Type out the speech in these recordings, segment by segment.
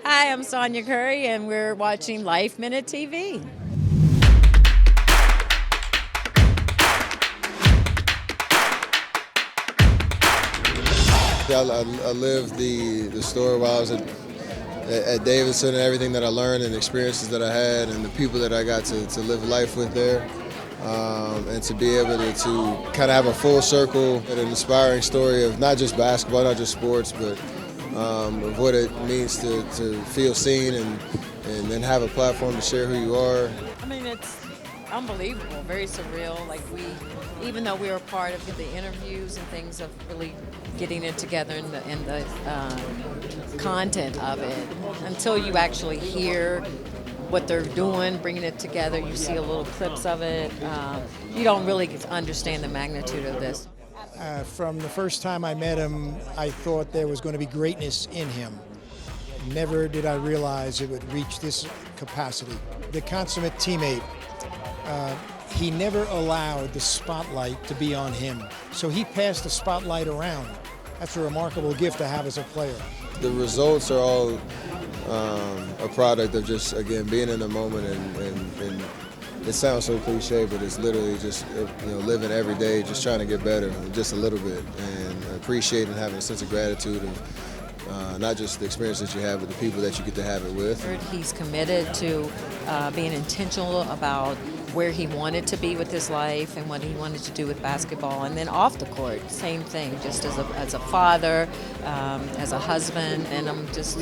Hi, I'm Sonya Curry, and we're watching LifeMinute TV. I lived the story while I was at Davidson, and everything that I learned and experiences that I had and the people that I got to live life with there. And to be able to kind of have a full circle and an inspiring story of not just basketball, not just sports, but of what it means to feel seen and then have a platform to share who you are. I mean, it's unbelievable, very surreal. Even though we were part of the interviews and things of really getting it together and the content of it, until you actually hear what they're doing, bringing it together, you see a little clips of it, you don't really understand the magnitude of this. From the first time I met him, I thought there was going to be greatness in him. Never did I realize it would reach this capacity. The consummate teammate. He never allowed the spotlight to be on him, so he passed the spotlight around. That's a remarkable gift to have as a player. The results are all a product of just, again, being in the moment, and it sounds so cliche, but it's literally just living every day, just trying to get better, just a little bit, and appreciating and having a sense of gratitude of not just the experience that you have, but the people that you get to have it with. He's committed to being intentional about where he wanted to be with his life and what he wanted to do with basketball, and then off the court, same thing, just as a father, as a husband, and I'm just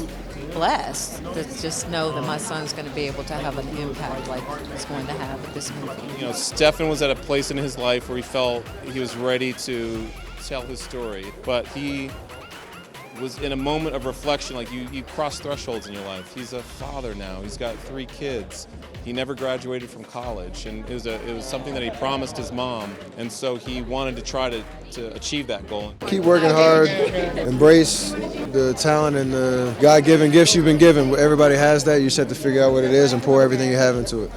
blessed to just know that my son's going to be able to have an impact like he's going to have with this movie. Stephen was at a place in his life where he felt he was ready to tell his story, but he was in a moment of reflection. Like you cross thresholds in your life. He's a father now. He's got 3 kids. He never graduated from college, and it was something that he promised his mom, and so he wanted to try to achieve that goal. Keep working hard, embrace the talent and the God-given gifts you've been given. Everybody has that. You just have to figure out what it is and pour everything you have into it.